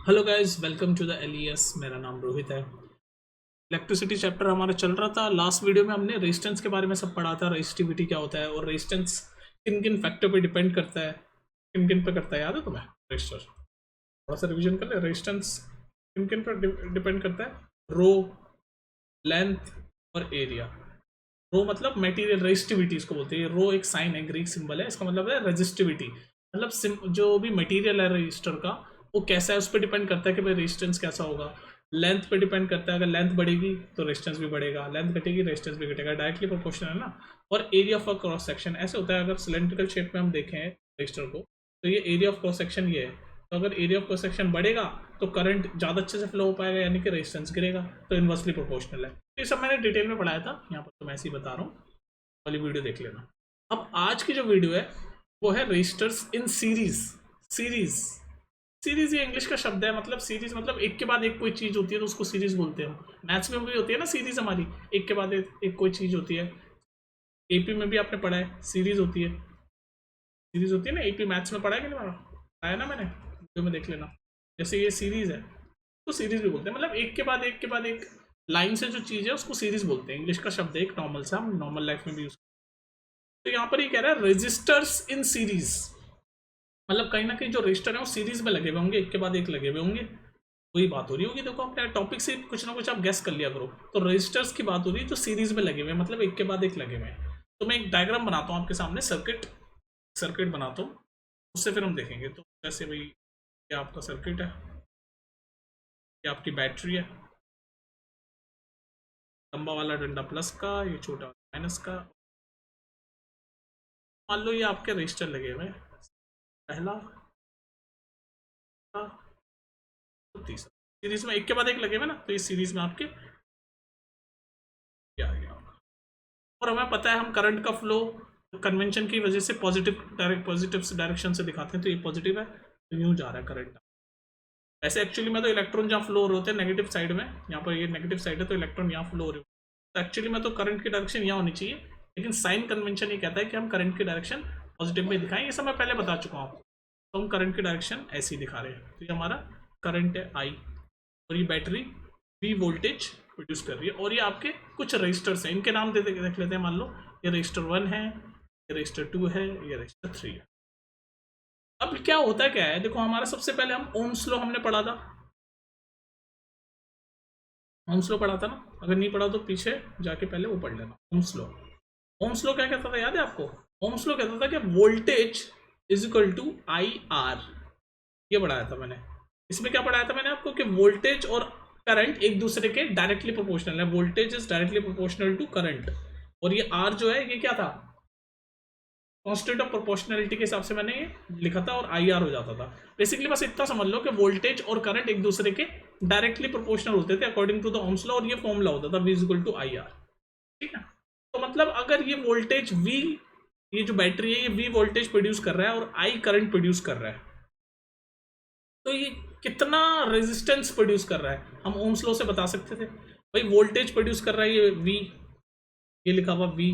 Hello guys, welcome to the LES. मेरा नाम रोहित है। इलेक्ट्रिसिटी चैप्टर हमारा चल रहा था। लास्ट वीडियो में हमने रेजिस्टेंस के बारे में सब पढ़ा था, रेजिस्टिविटी क्या होता है और रेजिस्टेंस किन किन फैक्टर पे डिपेंड करता है, किन किन पे करता है। याद है तुम्हें? रजिस्टर थोड़ा सा रिवीजन कर ले। रेजिस्टेंस किन किन पर डिपेंड करता है? रो, लेंथ और एरिया। रो मतलब मटेरियल, रेजिस्टिविटी इसको बोलते हैं। रो एक साइन है, ग्रीक सिंबल है, इसका मतलब है रेजिस्टिविटी। मतलब जो भी मटेरियल है रजिस्टर का वो कैसा है उस पर डिपेंड करता है कि भाई रेजिस्टेंस कैसा होगा। लेंथ पे डिपेंड करता है, अगर लेंथ बढ़ेगी तो रेजिस्टेंस भी बढ़ेगा, लेंथ घटेगी रेजिस्टेंस भी घटेगा, डायरेक्टली प्रोपोर्शनल है ना। और एरिया ऑफ क्रॉस सेक्शन ऐसे होता है, अगर सिलेंड्रिकल शेप में हम देखें रजिस्टर को तो ये एरिया ऑफ क्रॉस सेक्शन ये है। तो अगर एरिया ऑफ क्रॉस सेक्शन बढ़ेगा तो करंट ज़्यादा अच्छे से फ्लो हो पाएगा, यानी कि रेजिस्टेंस गिरेगा, तो इन्वर्सली प्रोपोर्शनल है। तो ये सब मैंने डिटेल में पढ़ाया था, यहाँ पर तो मैं ऐसे ही बता रहा हूँ, वाली वीडियो देख लेना। अब आज की जो वीडियो है वो है resistors in series. Series series ये इंग्लिश का शब्द है, मतलब सीरीज मतलब एक के बाद एक कोई चीज होती है तो उसको सीरीज बोलते हैं। मैथ्स में भी होती है ना सीरीज हमारी, एक के बाद एक कोई चीज होती है। एपी में भी आपने पढ़ा है, सीरीज होती है। सीरीज होती है ना, एपी मैथ्स में पढ़ा है कि नहीं पढ़ा? आया ना, मैंने वीडियो में देख लेना। जैसे ये सीरीज है तो सीरीज भी बोलते हैं, मतलब एक के बाद एक के बाद एक लाइन से जो चीज है उसको सीरीज बोलते हैं। इंग्लिश का शब्द है एक नॉर्मल सा, हम नॉर्मल लाइफ में भी यूज। तो यहाँ पर ये कह रहा है रजिस्टर्स इन सीरीज, मतलब कहीं ना कहीं जो रजिस्टर है वो सीरीज में लगे हुए होंगे, एक के बाद एक लगे हुए होंगे। वही बात हो रही होगी, देखो अपने टॉपिक से कुछ ना कुछ आप गेस कर लिया करो। तो रजिस्टर्स की बात हो रही है जो सीरीज में लगे हुए हैं, मतलब एक के बाद एक लगे हुए हैं। तो मैं एक डायग्राम बनाता हूँ आपके सामने, सर्किट सर्किट बनाता हूँ, उससे फिर हम देखेंगे। तो जैसे भाई ये आपका सर्किट है, ये आपकी बैटरी है, लंबा वाला डंडा प्लस का, ये छोटा वाला माइनस का। मान लो ये आपके रजिस्टर लगे हुए हैं, पहला तीसरा, सीरीज में एक के बाद एक लगे हुए ना, तो इस सीरीज में आपके क्या आ गया। और हमें पता है हम करंट का फ्लो कन्वेंशन की वजह से पॉजिटिव डायरेक्शन से दिखाते हैं, तो ये पॉजिटिव है तो यूं जा रहा है करंट। वैसे एक्चुअली में तो इलेक्ट्रॉन जहाँ फ्लो हो रहे होते हैं नेगेटिव साइड में, यहाँ पर ये नेगेटिव साइड है तो इलेक्ट्रॉन यहाँ फ्लो हो रहे होते हैं। तो एक्चुअली में तो करंट की डायरेक्शन यहाँ होनी चाहिए, लेकिन साइन कन्वेंशन ये कहता है कि हम करंट की डायरेक्शन पॉजिटिव में दिखाएं। ये सब मैं पहले बता चुका हूँ। तो हम करंट की डायरेक्शन ऐसी दिखा रहे हैं। तो ये हमारा करंट है आई, और ये बैटरी वी वोल्टेज प्रोड्यूस कर रही है। और ये आपके कुछ रजिस्टर्स हैं, इनके नाम देख लेते हैं। मान लो ये रजिस्टर 1 है, ये रजिस्टर 2 है, ये रजिस्टर 3 है। अब क्या होता है, क्या है देखो, हमारा सबसे पहले हम ओम्स लॉ हमने पढ़ा था। ओम्स लॉ पढ़ा था ना, अगर नहीं पढ़ा तो पीछे जाके पहले वो पढ़ लेना। ओम्स लॉ, ओम्स लॉ क्या कहता था, याद है आपको? ओम्स लॉ कहता था कि voltage is equal to I R. ये पढ़ाया था मैंने। इसमें क्या पढ़ाया था मैंने आपको कि वोल्टेज और करंट एक दूसरे के डायरेक्टली प्रोपोर्शनल है। Voltage is directly proportional to current. और ये आर जो है ये क्या था, कांस्टेंट ऑफ प्रोपोर्शनलिटी के हिसाब से मैंने ये लिखा था, और आई आर हो जाता था। बेसिकली बस इतना समझ लो कि वोल्टेज और करंट एक दूसरे के डायरेक्टली प्रोपोर्शनल होते थे according to the Ohm's law, और ये फॉर्मूला होता था V equal to I R. ठीक है, तो मतलब अगर ये वोल्टेज V, ये जो बैटरी है ये V वोल्टेज प्रोड्यूस कर रहा है और I करंट प्रोड्यूस कर रहा है, तो ये कितना रेजिस्टेंस प्रोड्यूस कर रहा है हम ओम्स लॉ से बता सकते थे। भाई वोल्टेज प्रोड्यूस कर रहा है ये V, ये लिखा हुआ V,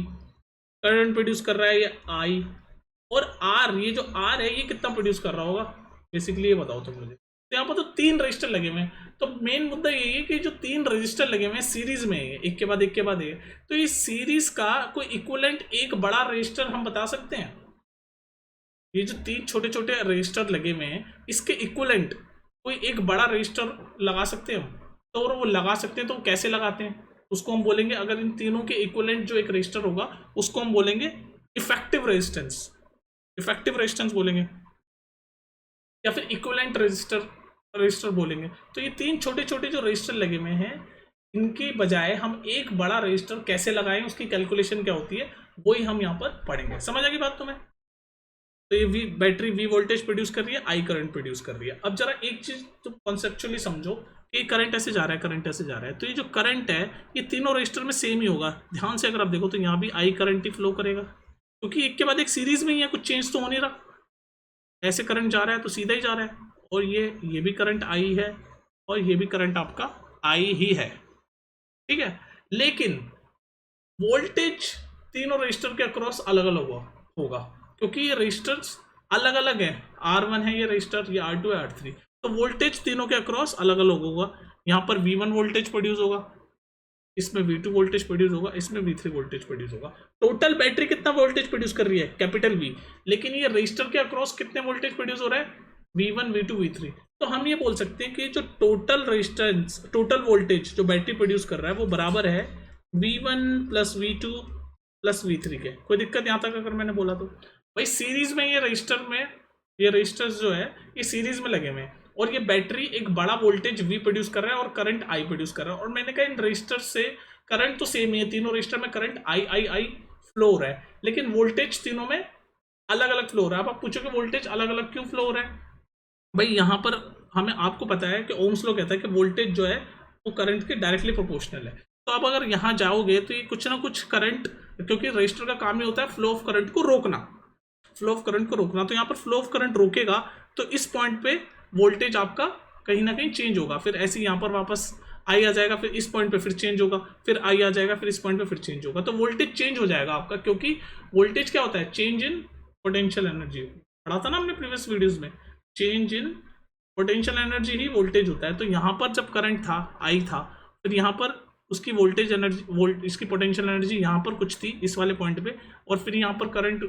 करंट प्रोड्यूस कर रहा है ये I, और R, ये जो R है ये कितना प्रोड्यूस कर रहा होगा, बेसिकली ये बताओ तुम मुझे। तो यहाँ पर तो 3 रजिस्टर लगे हुए हैं। तो मेन मुद्दा यही है कि जो 3 रजिस्टर लगे हुए हैं सीरीज में, एक के बाद एक के बाद एक, तो इस सीरीज का कोई इक्विवेलेंट एक बड़ा रजिस्टर हम बता सकते हैं? ये जो 3 छोटे छोटे रजिस्टर लगे हुए हैं इसके इक्विवेलेंट कोई एक बड़ा रजिस्टर लगा सकते हैं हम? तो और वो लगा सकते हैं तो कैसे लगाते हैं उसको हम बोलेंगे, अगर इन तीनों के इक्विवेलेंट जो एक रजिस्टर होगा उसको हम बोलेंगे इफेक्टिव रेजिस्टेंस। इफेक्टिव रेजिस्टेंस बोलेंगे या फिर इक्विवेलेंट रजिस्टर बोलेंगे। तो ये 3 छोटे छोटे जो रजिस्टर लगे हुए हैं इनके बजाय हम एक बड़ा रजिस्टर कैसे लगाएं, उसकी कैलकुलेशन क्या होती है वही हम यहाँ पर पढ़ेंगे। समझ आ गई बात तुम्हें? तो ये बैटरी V वोल्टेज प्रोड्यूस कर रही है, I करंट प्रोड्यूस कर रही है। अब जरा एक चीज तुम कॉन्सेप्चुअली समझो कि करंट ऐसे जा रहा है, करंट ऐसे जा रहा है, तो ये जो करंट है ये तीनों रजिस्टर में सेम ही होगा। ध्यान से अगर आप देखो तो यहाँ भी I करंट ही फ्लो करेगा, क्योंकि एक के बाद एक सीरीज में ही है, कुछ चेंज तो हो नहीं रहा। ऐसे करंट जा रहा है तो सीधा ही जा रहा है, और ये भी करंट I है और ये भी करंट आपका I ही है। ठीक है, लेकिन वोल्टेज तीनों रजिस्टर के अक्रॉस अलग अलग होगा, क्योंकि ये रजिस्टर्स अलग अलग है। R1 है ये रजिस्टर, ये R2 है, R3। तो वोल्टेज तीनों के अक्रॉस अलग अलग होगा। यहाँ पर V1 वोल्टेज प्रोड्यूस होगा, इसमें V2 वोल्टेज प्रोड्यूस होगा, इसमें V3 वोल्टेज प्रोड्यूस होगा। टोटल बैटरी कितना वोल्टेज प्रोड्यूस कर रही है, कैपिटल V, लेकिन ये रजिस्टर के अक्रॉस कितने वोल्टेज प्रोड्यूस हो रहा है, V1 V2 V3। तो हम ये बोल सकते हैं कि जो टोटल रेजिस्टेंस, टोटल वोल्टेज जो बैटरी प्रोड्यूस कर रहा है वो बराबर है V1 plus V2 plus V3 के। कोई दिक्कत यहाँ तक अगर मैंने बोला तो? भाई सीरीज में ये रजिस्टर में, ये रजिस्टर्स जो है ये सीरीज में लगे हुए हैं, और ये बैटरी एक बड़ा वोल्टेज V प्रोड्यूस कर रहा है और करंट I प्रोड्यूस कर रहा है। और मैंने कहा इन रजिस्टर से करंट तो सेम ही है, तीनों रजिस्टर में करंट I फ्लो हो रहा है, लेकिन वोल्टेज तीनों में अलग अलग फ्लो हो रहा है। अब आप पूछोगे वोल्टेज अलग अलग क्यों फ्लो हो रहा है? भाई यहाँ पर हमें, आपको पता है कि ओम्स लॉ कहता है कि वोल्टेज जो है वो करंट के डायरेक्टली प्रोपोर्शनल है। तो अब अगर यहाँ जाओगे तो ये कुछ ना कुछ करंट, क्योंकि रजिस्टर का काम ही होता है फ्लो ऑफ करंट को रोकना, फ्लो ऑफ करंट को रोकना, तो यहाँ पर फ्लो ऑफ करंट रोकेगा तो इस पॉइंट पे वोल्टेज आपका कहीं ना कहीं चेंज होगा, फिर ऐसे यहाँ पर वापस आई आ जाएगा, फिर इस पॉइंट पे फिर चेंज होगा, फिर आई आ जाएगा, फिर इस पॉइंट पे फिर चेंज होगा। तो वोल्टेज चेंज हो जाएगा आपका, क्योंकि वोल्टेज क्या होता है, चेंज इन पोटेंशियल एनर्जी। पढ़ा था ना हमने प्रीवियस वीडियोज में, change in potential energy he voltage होता है। तो यहाँ पर जब करंट था, आई था, फिर यहाँ पर उसकी वोल्टेज एनर्जी, इसकी पोटेंशियल एनर्जी यहाँ पर कुछ थी इस वाले पॉइंट पे, और फिर यहाँ पर करंट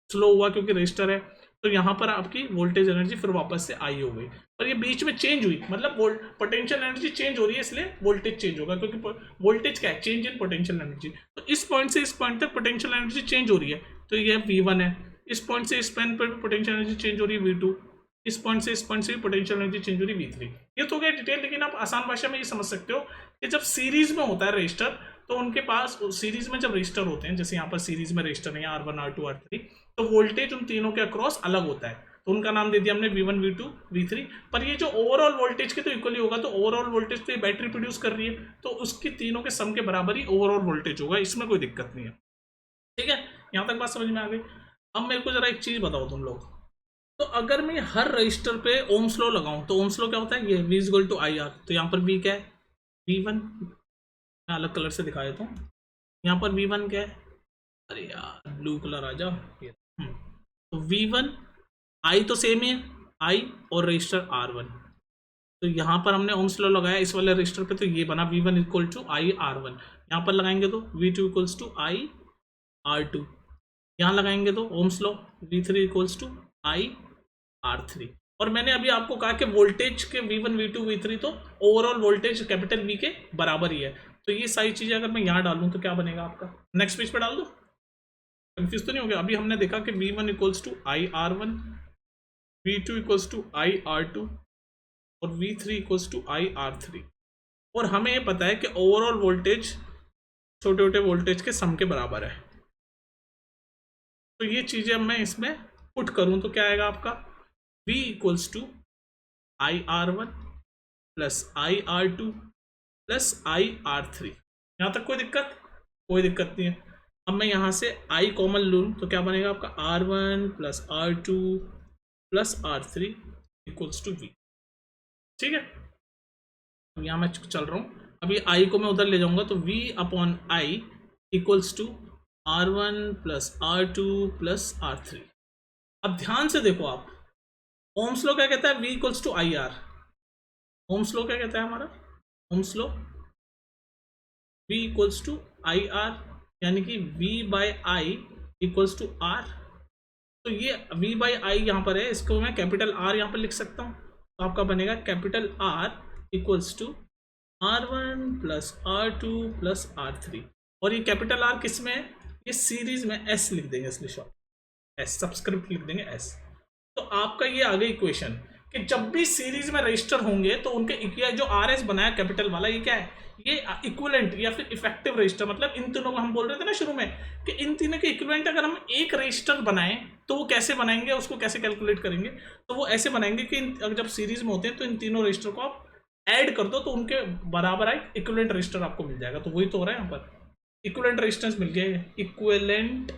स्लो हुआ क्योंकि रजिस्टर है, तो यहाँ पर आपकी वोल्टेज एनर्जी फिर वापस से आई हो गई, और ये बीच में चेंज हुई, मतलब पोटेंशियल एनर्जी चेंज हो रही है, इसलिए वोल्टेज चेंज होगा, क्योंकि वोल्टेज क्या है, चेंज इन पोटेंशियल एनर्जी। तो इस पॉइंट से इस पॉइंट तक पोटेंशियल एनर्जी चेंज हो रही है, तो ये V1 है। इस पॉइंट से इस पॉइंट पर पोटेंशियल एनर्जी चेंज हो रही है V2, इस पॉइंट से इस पॉइंट से पोटेंशियल एनर्जी चेंज हो रही है V3। ये तो हो गया डिटेल, लेकिन आप आसान भाषा में ये समझ सकते हो कि जब सीरीज में होता है रजिस्टर, तो उनके पास सीरीज में जब रजिस्टर होते हैं, जैसे यहाँ पर सीरीज में रजिस्टर है R1 R2 R3, तो वोल्टेज उन तीनों के अक्रॉस अलग होता है, तो उनका नाम दे दिया हमने V1 V2 V3। पर ये जो ओवरऑल वोल्टेज के तो इक्वली होगा, तो ओवरऑल वोल्टेज तो ये बैटरी प्रोड्यूस कर रही है, तो उसकी तीनों के सम के बराबर ही ओवरऑल वोल्टेज होगा, इसमें कोई दिक्कत नहीं है। ठीक है, यहाँ तक बात समझ में आ गई। अब मेरे को जरा एक चीज बताओ तुम लोग, तो अगर मैं हर रजिस्टर पे ओम्स लॉ लगाऊं तो ओम्स लॉ क्या होता है, ये V equal to I R. तो यहाँ पर V क्या है, V1, मैं अलग कलर से दिखा देता हूँ। यहाँ पर V1 क्या है, अरे यार ब्लू कलर आ जा, तो V1 I तो सेम ही है, I और रजिस्टर R1। तो यहाँ पर हमने ओम्स लॉ लगाया इस वाले रजिस्टर पे, तो ये बना V1 equal to I R1। यहाँ पर लगाएंगे तो V2 equals to I R2। यहाँ लगाएंगे तो Ohm's law V3 equals to I R3। और मैंने अभी आपको कहा कि वोल्टेज के V1 V2 V3 तो ओवरऑल वोल्टेज कैपिटल V के बराबर ही है। तो ये सारी चीजें अगर मैं यहाँ डालूं तो क्या बनेगा आपका, नेक्स्ट पेज पे डाल दो, कंफ्यूज तो नहीं हो गया? अभी हमने देखा कि V1 equals to I R1, V2 equals to I R2 और V3 equals to I R3। और हमें ये पता है कि ओवरऑल वोल्टेज छोटे छोटे वोल्टेज के सम के बराबर है। तो ये चीजें अब मैं इसमें पुट करूं तो क्या आएगा आपका, V equals to I R1 plus I R2 plus I R3। यहाँ तक कोई दिक्कत? कोई दिक्कत नहीं है। अब मैं यहाँ से I कॉमन लूँ तो क्या बनेगा आपका, R1 plus R2 plus R3 equals to V। ठीक है, अब यहाँ मैं चल रहा हूँ, अभी I को मैं उधर ले जाऊँगा तो V upon I equals to R1 plus R2 plus R3। अब ध्यान से देखो आप, ओम्स लॉ क्या कहता है, V equals to I R. Ohm's law क्या कहता है हमारा, Ohm's law V equals to I R, यानी कि V by I equals to R। तो ये V बाई आई यहाँ पर है, इसको मैं कैपिटल R यहाँ पर लिख सकता हूँ, तो आपका बनेगा capital R equals to R1 plus R2 plus R3। और ये कैपिटल R किस में है, ये सीरीज में S लिख देंगे, इसलिए शॉर्ट S, सबस्क्रिप्ट लिख देंगे S। तो आपका ये आ गई इक्वेशन कि जब भी सीरीज में रजिस्टर होंगे तो उनके जो RS बनाया कैपिटल वाला, ये क्या है, ये इक्विवेलेंट या फिर इफेक्टिव रजिस्टर, मतलब इन तीनों को हम बोल रहे थे ना शुरू में कि इन तीनों के इक्विवेलेंट अगर हम एक रजिस्टर बनाएं तो वो कैसे बनाएंगे, उसको कैसे कैलकुलेट करेंगे, तो वो ऐसे बनाएंगे कि अगर जब सीरीज में होते हैं तो इन तीनों रजिस्टर को आप ऐड कर दो तो उनके बराबर आए इक्विवेलेंट रजिस्टर आपको मिल जाएगा। तो वही तो हो रहा है यहाँ पर, इक्विवेलेंट रेजिस्टेंस मिल गया, इक्विवेलेंट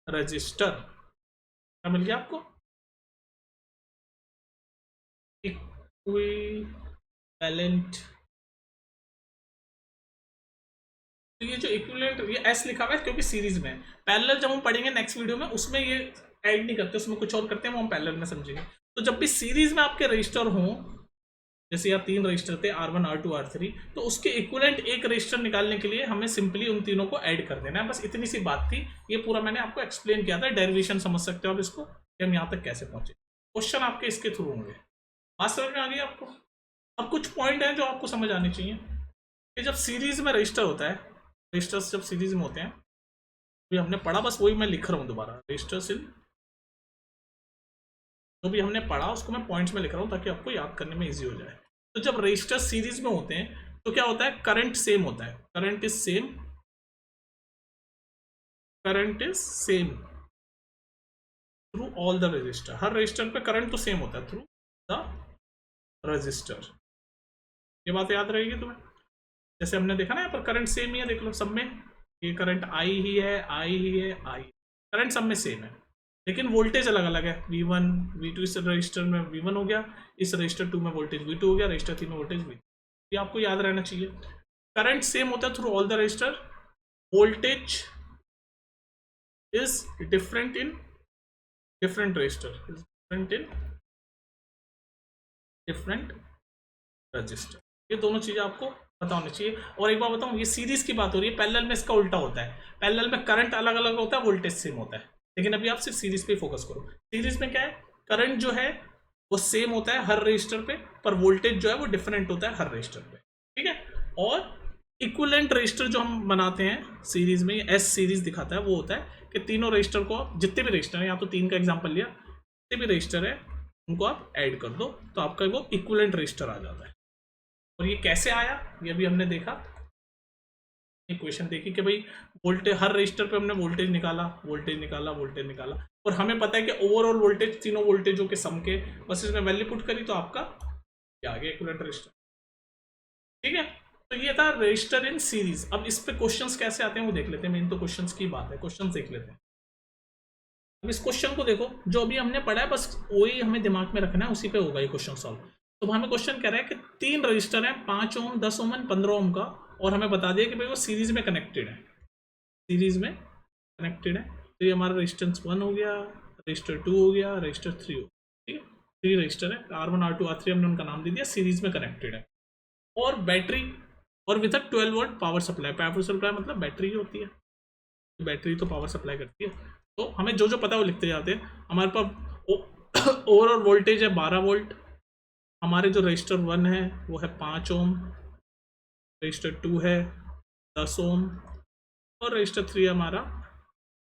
रजिस्टर क्या मिल गया आपको, इक्विवेलेंट। तो ये जो इक्विवेलेंट, ये एस लिखा हुआ है क्योंकि सीरीज में है। पैरेलल जब हम पढ़ेंगे नेक्स्ट वीडियो में, उसमें ये ऐड नहीं करते, उसमें कुछ और करते हैं, वो हम पैरेलल में समझेंगे। तो जब भी सीरीज में आपके रजिस्टर हों, जैसे यहाँ 3 रजिस्टर थे R1 R2 R3, तो उसके इक्विवेलेंट एक रजिस्टर निकालने के लिए हमें सिंपली उन तीनों को ऐड कर देना है। बस इतनी सी बात थी, ये पूरा मैंने आपको एक्सप्लेन किया था। डेरिवेशन समझ सकते हो आप इसको कि हम यहाँ तक कैसे पहुंचे। क्वेश्चन आपके इसके थ्रू होंगे। बात समझ में आ गई आपको? अब कुछ पॉइंट हैं जो आपको समझ आने चाहिए कि जब सीरीज में रजिस्टर होता है, रजिस्टर्स जब सीरीज में होते हैं, तो हमने पढ़ा, बस वही मैं लिख रहा हूँ दोबारा। रजिस्टर्स इन, जो भी हमने पढ़ा उसको मैं पॉइंट्स में लिख रहा हूँ ताकि आपको याद करने में इजी हो जाए। तो जब रजिस्टर सीरीज में होते हैं तो क्या होता है, करंट सेम होता है, current is same, current is same through all the register. Her register पे करंट तो सेम होता है थ्रू द रजिस्टर। ये बात याद रहेगी तुम्हें। जैसे हमने देखा ना यहाँ पर करंट सेम ही है, देख लो सब में, ये करंट आई ही है, आई ही है, आई, करंट सब में सेम है, लेकिन वोल्टेज अलग अलग है। V1 V2, इस रजिस्टर में V1 हो गया, इस रजिस्टर 2 में वोल्टेज V2 हो गया, रजिस्टर 3 में वोल्टेज V2। ये आपको याद रहना चाहिए। करंट सेम होता है through all the register, voltage is different in different register, is different in different register. ये दोनों चीजें आपको पता होनी चाहिए। और एक बार बताऊं, ये सीरीज की बात हो रही है, पैरेलल में इसका उल्टा होता है। पैरेलल में करंट अलग अलग होता है, वोल्टेज सेम होता है, लेकिन अभी आप सिर्फ सीरीज पे फोकस करो। सीरीज में क्या है, करंट जो है वो सेम होता है हर रजिस्टर पे, पर वोल्टेज जो है वो डिफरेंट होता है हर रजिस्टर पे, ठीक है। और इक्विवेलेंट रजिस्टर जो हम बनाते हैं सीरीज में, एस सीरीज दिखाता है, वो होता है कि तीनों रजिस्टर को, जितने भी रजिस्टर है, यहाँ तो 3 का एग्जाम्पल लिया, जितने भी रजिस्टर है उनको आप ऐड कर दो तो आपका वो इक्विवेलेंट रजिस्टर आ जाता है। और ये कैसे आया, ये भी हमने देखा, इक्वेशन देखी कि भाई वोल्टेज, हर रजिस्टर पे हमने वोल्टेज निकाला, वोल्टेज निकाला, वोल्टेज निकाला, और हमें पता है कि ओवरऑल वोल्टेज तीनों वोल्टेजों के सम के, बस इसमें वैल्यू पुट करी तो आपका क्या आ गया, इक्विवेलेंट रजिस्टर, ठीक है। तो ये था रजिस्टर इन सीरीज। अब इस पे क्वेश्चंस कैसे आते हैं वो देख लेते हैं। मेन तो क्वेश्चंस की बात है, क्वेश्चंस देख लेते हैं। अब इस क्वेश्चन को देखो, जो अभी हमने पढ़ा है बस वही हमें दिमाग में रखना है, उसी पे होगा ये क्वेश्चन सॉल्व। तो हमें क्वेश्चन कह रहा है कि 3 रजिस्टर हैं, 5 ओम, 10 ओम, 15 ओम का, और हमें बता दिया कि भाई वो सीरीज में कनेक्टेड है, सीरीज में कनेक्टेड है। तो ये हमारा रेजिस्टेंस 1 हो गया, रजिस्टर 2 हो गया, रजिस्टर 3 हो गया, ठीक है। 3 रजिस्टर है, R1 R2 R3 हमने उनका नाम दे दिया, सीरीज में कनेक्टेड है। और बैटरी, और with 12 volt power supply. Power supply मतलब बैटरी होती है, बैटरी तो पावर सप्लाई करती है। तो हमें जो जो पता है वो लिखते जाते हैं। हमारे पास ओवरऑल वोल्टेज है 12 वोल्ट, हमारे जो रजिस्टर 1 है वो है 5 ओम, रजिस्टर 2 है 10 ओम, और रजिस्टर 3 हमारा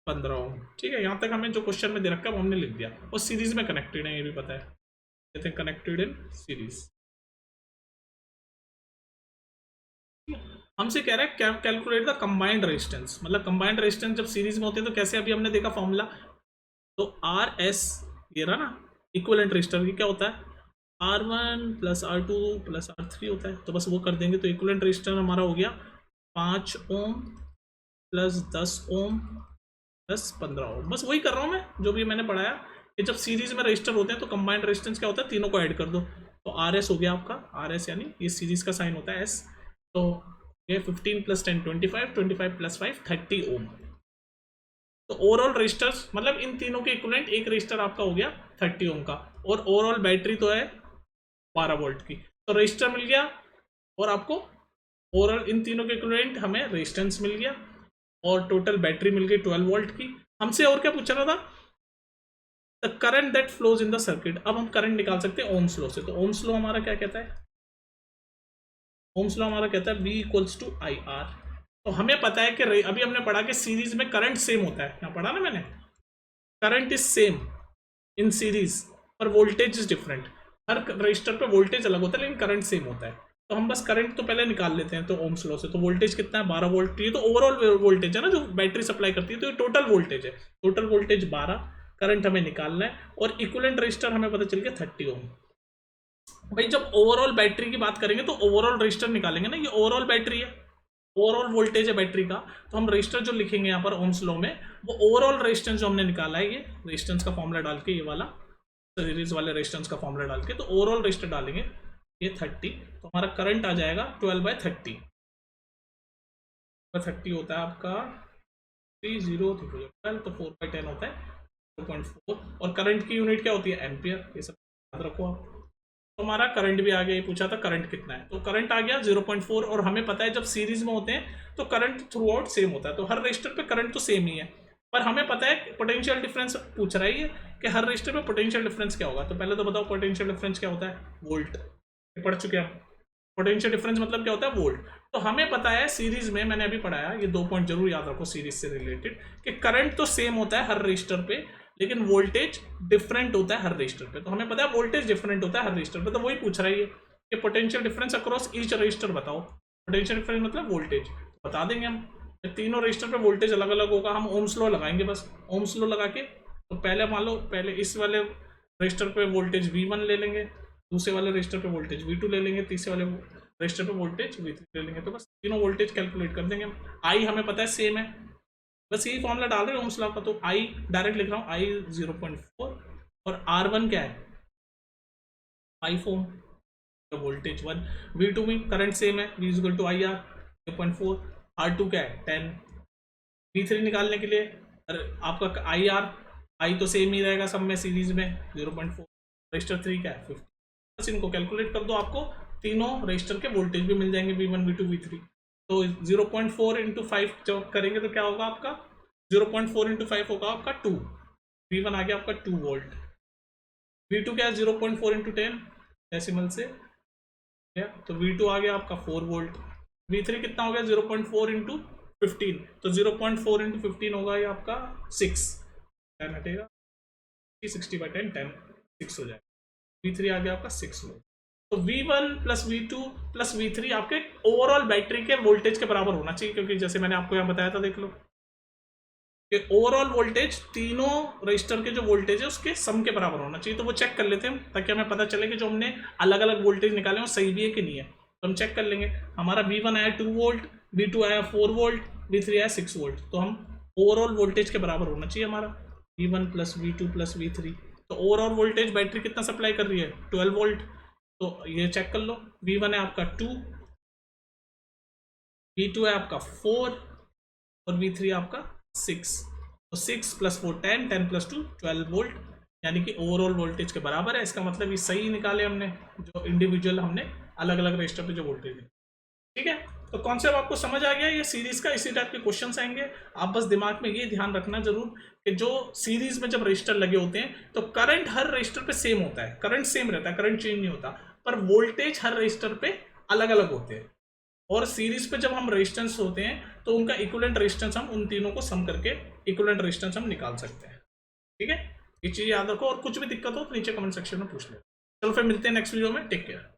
15 ओम, ठीक है। यहाँ तक हमें जो क्वेश्चन में दे रखा है वो हमने लिख दिया। और सीरीज में कनेक्टेड है, ये भी पता है, कहते हैं कनेक्टेड इन सीरीज। हमसे कह रहा है कैलकुलेट द कंबाइंड रेजिस्टेंस, मतलब कंबाइंड रेजिस्टेंस जब सीरीज में होते हैं तो कैसे, अभी हमने देखा फॉर्मूला। तो आर एस, ये रहा ना इक्विवेलेंट रेजिस्टर, ये क्या होता है, R1 plus R2 plus R3 होता है। तो बस वो कर देंगे तो इक्विवेलेंट रेजिस्टर हमारा हो गया 5 ओम प्लस 10 ओम प्लस 15 ओम। बस वही कर रहा हूँ मैं, जो भी मैंने पढ़ाया कि जब सीरीज में रजिस्टर होते हैं तो कंबाइंड रेजिस्टेंस क्या होता है, तीनों को ऐड कर दो। तो RS हो गया आपका, RS यानी ये सीरीज का साइन होता है S। तो ये 15 प्लस 10 25, 25 प्लस 5 30 ओम। तो ओवरऑल रजिस्टर्स मतलब इन तीनों के इक्विवेलेंट एक रजिस्टर आपका हो गया 30 ओम का, और ओवरऑल बैटरी तो है 12 वोल्ट की। तो रजिस्टर मिल गया, और आपको ओवरऑल इन तीनों के इक्विवेलेंट हमें रेजिस्टेंस मिल गया, और टोटल बैटरी मिल गई 12 वोल्ट की। हमसे और क्या पूछ रहा था, the current that flows in the circuit. अब हम करंट निकाल सकते हैं ओम्स लॉ से। तो ओम्स लॉ हमारा क्या कहता है, ओम्स लॉ हमारा कहता है V equals to I R. तो हमें पता है कि अभी हमने पढ़ा कि सीरीज में करंट सेम होता है, यहाँ पढ़ा ना मैंने, current is same in series पर वोल्टेज इज डिफरेंट। हर रजिस्टर पे वोल्टेज अलग होता है लेकिन करंट सेम होता है। तो हम बस करंट तो पहले निकाल लेते हैं, तो ओम्स लॉ से। तो वोल्टेज कितना है, 12 वोल्ट। ये तो ओवरऑल वोल्टेज है ना जो बैटरी सप्लाई करती है, तो ये टोटल वोल्टेज है, टोटल वोल्टेज 12, करंट हमें निकालना है, और इक्विवेलेंट रजिस्टर हमें पता चल गया 30 ओम। भाई जब ओवरऑल बैटरी की बात करेंगे तो ओवरऑल रजिस्टर निकालेंगे ना, ये ओवरऑल बैटरी है, ओवरऑल वोल्टेज है बैटरी का। तो हम रजिस्टर जो लिखेंगे यहाँ पर ओम्स लॉ में, वो ओवरऑल रेजिस्टेंस जो हमने निकाला है, ये रेजिस्टेंस का फॉर्मूला डाल के, ये वाला सीरीज वाले रेजिस्टेंस का फॉर्मूला डाल के, तो ओवरऑल रजिस्टर डालेंगे ये 30। तो हमारा करंट आ जाएगा 12/30, 30 होता है आपका 30 12, तो 4/10 होता है 2.4। और करंट की यूनिट क्या होती है, एम्पियर। ये सब याद रखो आप। तो हमारा करंट भी आ गया, ये पूछा था करंट कितना है, तो करंट आ गया 0.4। और हमें पता है जब सीरीज में होते हैं तो करंट थ्रू आउट सेम होता है, तो हर रजिस्टर पे करंट तो सेम ही है, पर हमें पता है पोटेंशियल डिफरेंस पूछ रहा है कि हर रजिस्टर पे पोटेंशियल डिफरेंस क्या होगा। तो पहले तो बताओ पोटेंशियल डिफरेंस क्या होता है, वोल्ट, पढ़ चुके हैं हम। पोटेंशियल डिफरेंस मतलब क्या होता है, वोल्ट। तो हमें पता है सीरीज में, मैंने अभी पढ़ाया, ये 2 पॉइंट जरूर याद रखो सीरीज से रिलेटेड, कि करंट तो सेम होता है हर रजिस्टर पे, लेकिन वोल्टेज डिफरेंट होता है हर रजिस्टर पे। तो हमें पता है वोल्टेज डिफरेंट होता है हर रजिस्टर पे, तो वही पूछ रहा है ये कि potential difference across each resistor बताओ। पोटेंशियल डिफरेंस मतलब वोल्टेज, बता देंगे हम। तीनों रजिस्टर पे वोल्टेज अलग अलग होगा, हम ओम्स लॉ लगाएंगे बस। ओम्स लॉ लगा के, तो पहले मान लो, पहले इस वाले रजिस्टर पे वोल्टेज V1 ले लेंगे, दूसरे वाले रजिस्टर पे वोल्टेज V2 ले लेंगे, तीसरे वाले रजिस्टर पे वोल्टेज V3 ले लेंगे। तो बस तीनों वोल्टेज कैलकुलेट कर देंगे हम। आई हमें पता है सेम है, बस यही फॉर्मूला डाल रहे हैं ओम्स लॉ का। तो आई डायरेक्ट लिख रहा हूँ, आई 0.4, और R1 क्या है, 5 ओम, तो वोल्टेज 1। V2 में करंट सेम है, V equal to I R 0.4। R2 क्या है 10। V3 निकालने के लिए आपका आई तो सेम ही रहेगा सब में, सीरीज में 0.4। रजिस्टर 3 क्या है 50। बस इनको कैलकुलेट कर दो, आपको तीनों रजिस्टर के वोल्टेज भी मिल जाएंगे, V1 V2 V3। तो 0.4 इंटू 5 जब करेंगे तो क्या होगा आपका, 0.4 इंटू 5 होगा आपका 2। V1 आ गया आपका 2 वोल्ट। V2 क्या है 0.4 इंटू 10 डेसिमल से, तो V2 आ गया आपका 4 वोल्ट। V3 कितना हो गया 0.4 इंटू 15, तो 0.4 इंटू 15 होगा ये आपका 6, 10 हटेगा, 60/10 10 6 हो जाएगा। V3 आ गया आपका 6 वोल्ट। तो V1 plus V2 plus V3 आपके ओवरऑल बैटरी के वोल्टेज के बराबर होना चाहिए, क्योंकि जैसे मैंने आपको यहाँ बताया था, देख लो कि ओवरऑल वोल्टेज तीनों रजिस्टर के जो वोल्टेज है उसके सम के बराबर होना चाहिए। तो वो चेक कर लेते हैं ताकि हमें पता चले कि जो हमने अलग अलग वोल्टेज निकाले वो सही भी है कि नहीं है। तो हम चेक कर लेंगे, हमारा V1 आया 2 वोल्ट, V2 आया 4 वोल्ट, V3 आया 6 वोल्ट। तो हम ओवरऑल वोल्टेज के बराबर होना चाहिए हमारा V1 plus V2 plus V3। तो ओवरऑल वोल्टेज बैटरी कितना सप्लाई कर रही है 12 वोल्ट। तो ये चेक कर लो, V1 है आपका 2, V2 है आपका 4 और V3 है आपका 6। तो 6 प्लस 4 10, 10 प्लस 2 12 वोल्ट, यानी कि ओवरऑल वोल्टेज के बराबर है। इसका मतलब ये सही निकाले हमने, जो इंडिविजुअल हमने अलग अलग रजिस्टर पे जो वोल्टेज है। ठीक है, तो कॉन्सेप्ट आपको समझ आ गया। ये सीरीज का इसी टाइप के क्वेश्चंस आएंगे। आप बस दिमाग में ये ध्यान रखना जरूर कि जो सीरीज में जब रजिस्टर लगे होते हैं तो करंट हर रजिस्टर पे सेम होता है, करंट सेम रहता है, करंट चेंज नहीं होता, पर वोल्टेज हर रजिस्टर पे अलग अलग होते हैं। और सीरीज पे जब हम रेजिस्टेंस होते हैं तो उनका इक्विवेलेंट रेजिस्टेंस हम उन तीनों को सम करके इक्विवेलेंट रेजिस्टेंस हम निकाल सकते हैं। ठीक है, ये चीज याद रखो, और कुछ भी दिक्कत हो तो नीचे कमेंट सेक्शन में पूछ ले। चलो फिर मिलते हैं नेक्स्ट वीडियो में, टेक केयर।